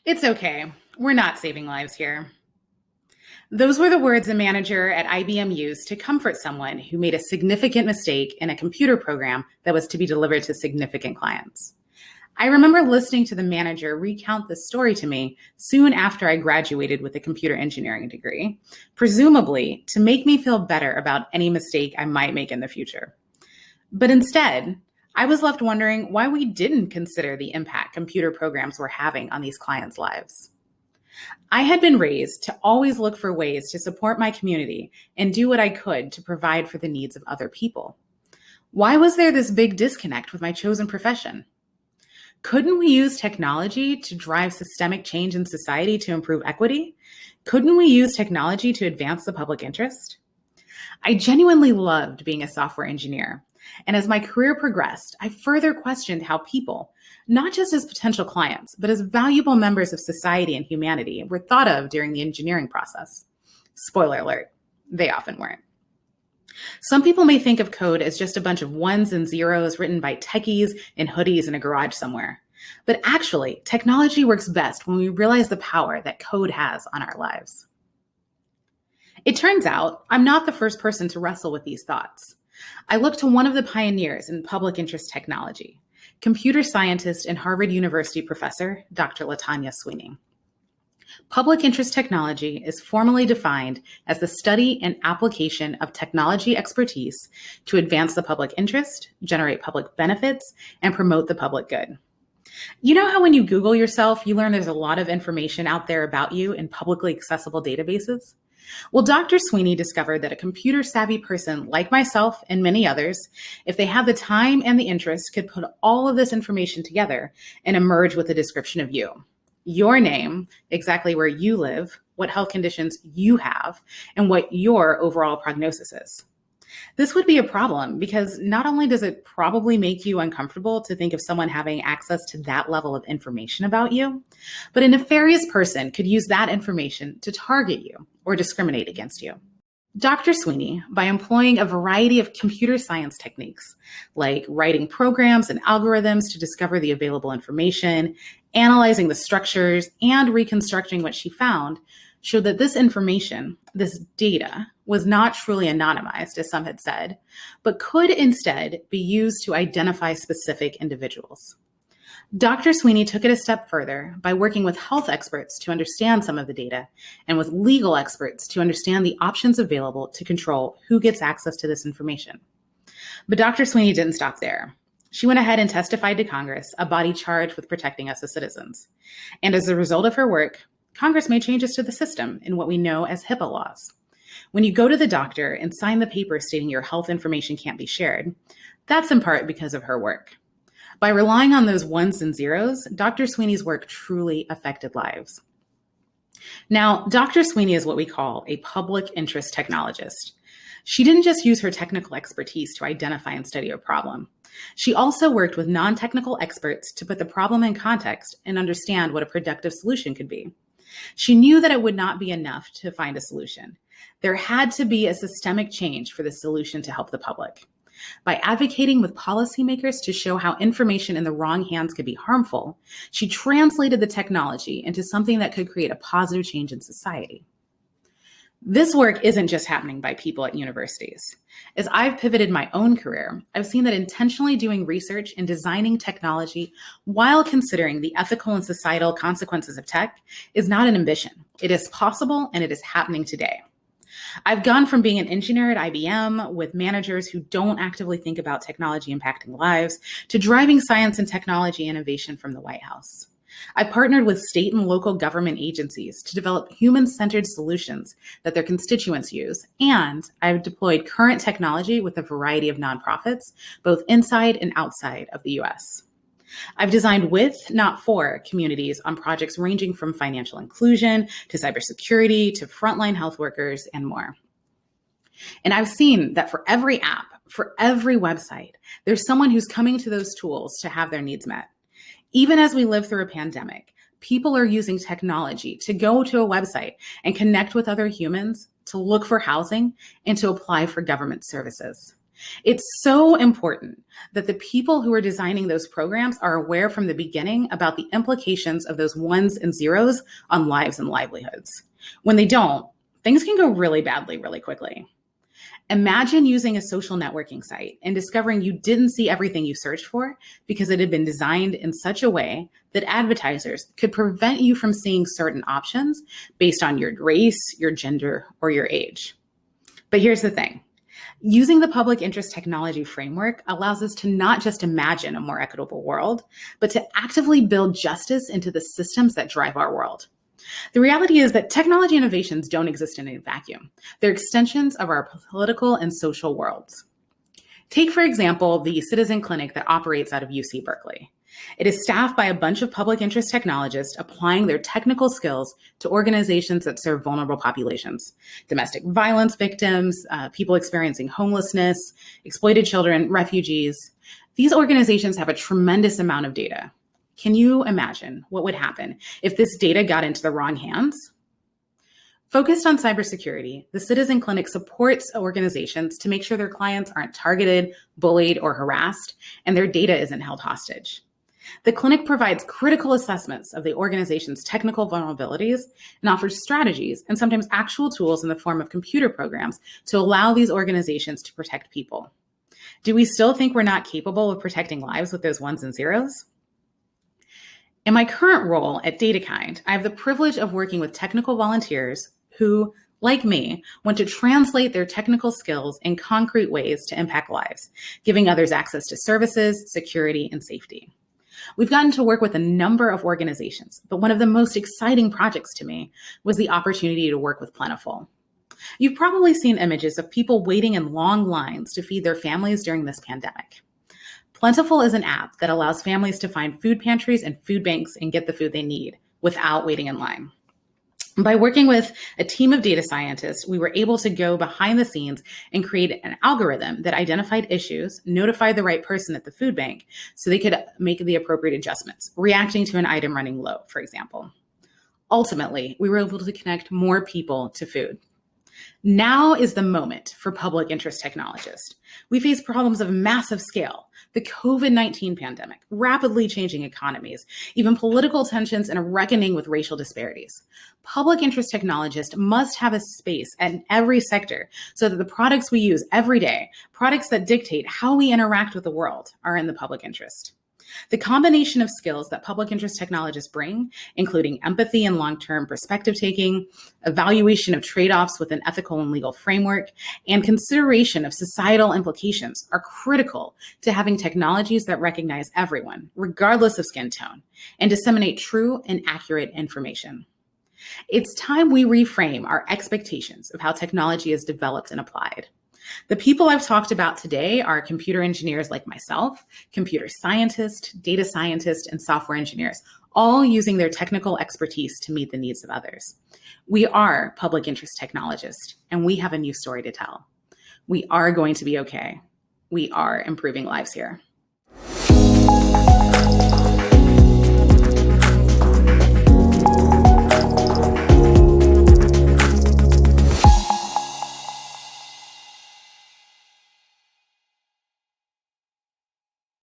It's okay. We're not saving lives here. Those were the words a manager at IBM used to comfort someone who made a significant mistake in a computer program that was to be delivered to significant clients. I remember listening to the manager recount this story to me soon after I graduated with a computer engineering degree, presumably to make me feel better about any mistake I might make in the future. But instead, I was left wondering why we didn't consider the impact computer programs were having on these clients' lives. I had been raised to always look for ways to support my community and do what I could to provide for the needs of other people. Why was there this big disconnect with my chosen profession? Couldn't we use technology to drive systemic change in society to improve equity? Couldn't we use technology to advance the public interest? I genuinely loved being a software engineer. And as my career progressed, I further questioned how people, not just as potential clients, but as valuable members of society and humanity, were thought of during the engineering process. Spoiler alert, they often weren't. Some people may think of code as just a bunch of ones and zeros written by techies in hoodies in a garage somewhere. But actually, technology works best when we realize the power that code has on our lives. It turns out I'm not the first person to wrestle with these thoughts. I look to one of the pioneers in public interest technology, computer scientist and Harvard University professor, Dr. LaTanya Sweeney. Public interest technology is formally defined as the study and application of technology expertise to advance the public interest, generate public benefits, and promote the public good. You know how when you Google yourself, you learn there's a lot of information out there about you in publicly accessible databases? Well, Dr. Sweeney discovered that a computer-savvy person like myself and many others, if they have the time and the interest, could put all of this information together and emerge with a description of you. Your name, exactly where you live, what health conditions you have, and what your overall prognosis is. This would be a problem because not only does it probably make you uncomfortable to think of someone having access to that level of information about you, but a nefarious person could use that information to target you or discriminate against you. Dr. Sweeney, by employing a variety of computer science techniques, like writing programs and algorithms to discover the available information, analyzing the structures, and reconstructing what she found, showed that this information, this data, was not truly anonymized, as some had said, but could instead be used to identify specific individuals. Dr. Sweeney took it a step further by working with health experts to understand some of the data and with legal experts to understand the options available to control who gets access to this information. But Dr. Sweeney didn't stop there. She went ahead and testified to Congress, a body charged with protecting us as citizens. And as a result of her work, Congress made changes to the system in what we know as HIPAA laws. When you go to the doctor and sign the paper stating your health information can't be shared, that's in part because of her work. By relying on those ones and zeros, Dr. Sweeney's work truly affected lives. Now, Dr. Sweeney is what we call a public interest technologist. She didn't just use her technical expertise to identify and study a problem. She also worked with non-technical experts to put the problem in context and understand what a productive solution could be. She knew that it would not be enough to find a solution. There had to be a systemic change for the solution to help the public. By advocating with policymakers to show how information in the wrong hands could be harmful, she translated the technology into something that could create a positive change in society. This work isn't just happening by people at universities. As I've pivoted my own career, I've seen that intentionally doing research and designing technology while considering the ethical and societal consequences of tech is not an ambition. It is possible and it is happening today. I've gone from being an engineer at IBM with managers who don't actively think about technology impacting lives to driving science and technology innovation from the White House. I partnered with state and local government agencies to develop human-centered solutions that their constituents use, and I've deployed current technology with a variety of nonprofits, both inside and outside of the US. I've designed with, not for, communities on projects ranging from financial inclusion to cybersecurity to frontline health workers and more. And I've seen that for every app, for every website, there's someone who's coming to those tools to have their needs met. Even as we live through a pandemic, people are using technology to go to a website and connect with other humans, to look for housing, and to apply for government services. It's so important that the people who are designing those programs are aware from the beginning about the implications of those ones and zeros on lives and livelihoods. When they don't, things can go really badly really quickly. Imagine using a social networking site and discovering you didn't see everything you searched for because it had been designed in such a way that advertisers could prevent you from seeing certain options based on your race, your gender, or your age. But here's the thing. Using the public interest technology framework allows us to not just imagine a more equitable world, but to actively build justice into the systems that drive our world. The reality is that technology innovations don't exist in a vacuum. They're extensions of our political and social worlds. Take, for example, the Citizen Clinic that operates out of UC Berkeley. It is staffed by a bunch of public interest technologists applying their technical skills to organizations that serve vulnerable populations, domestic violence victims, people experiencing homelessness, exploited children, refugees. These organizations have a tremendous amount of data. Can you imagine what would happen if this data got into the wrong hands? Focused on cybersecurity, the Citizen Clinic supports organizations to make sure their clients aren't targeted, bullied, or harassed, and their data isn't held hostage. The clinic provides critical assessments of the organization's technical vulnerabilities and offers strategies and sometimes actual tools in the form of computer programs to allow these organizations to protect people. Do we still think we're not capable of protecting lives with those ones and zeros? In my current role at DataKind, I have the privilege of working with technical volunteers who, like me, want to translate their technical skills in concrete ways to impact lives, giving others access to services, security, and safety. We've gotten to work with a number of organizations, but one of the most exciting projects to me was the opportunity to work with Plentiful. You've probably seen images of people waiting in long lines to feed their families during this pandemic. Plentiful is an app that allows families to find food pantries and food banks and get the food they need without waiting in line. By working with a team of data scientists, we were able to go behind the scenes and create an algorithm that identified issues, notified the right person at the food bank so they could make the appropriate adjustments, reacting to an item running low, for example. Ultimately, we were able to connect more people to food. Now is the moment for public interest technologists. We face problems of massive scale, the COVID-19 pandemic, rapidly changing economies, even political tensions, and a reckoning with racial disparities. Public interest technologists must have a space in every sector so that the products we use every day, products that dictate how we interact with the world, are in the public interest. The combination of skills that public interest technologists bring, including empathy and long-term perspective taking, evaluation of trade-offs with an ethical and legal framework, and consideration of societal implications, are critical to having technologies that recognize everyone, regardless of skin tone, and disseminate true and accurate information. It's time we reframe our expectations of how technology is developed and applied. The people I've talked about today are computer engineers like myself, computer scientists, data scientists, and software engineers, all using their technical expertise to meet the needs of others. We are public interest technologists, and we have a new story to tell. We are going to be okay. We are improving lives here.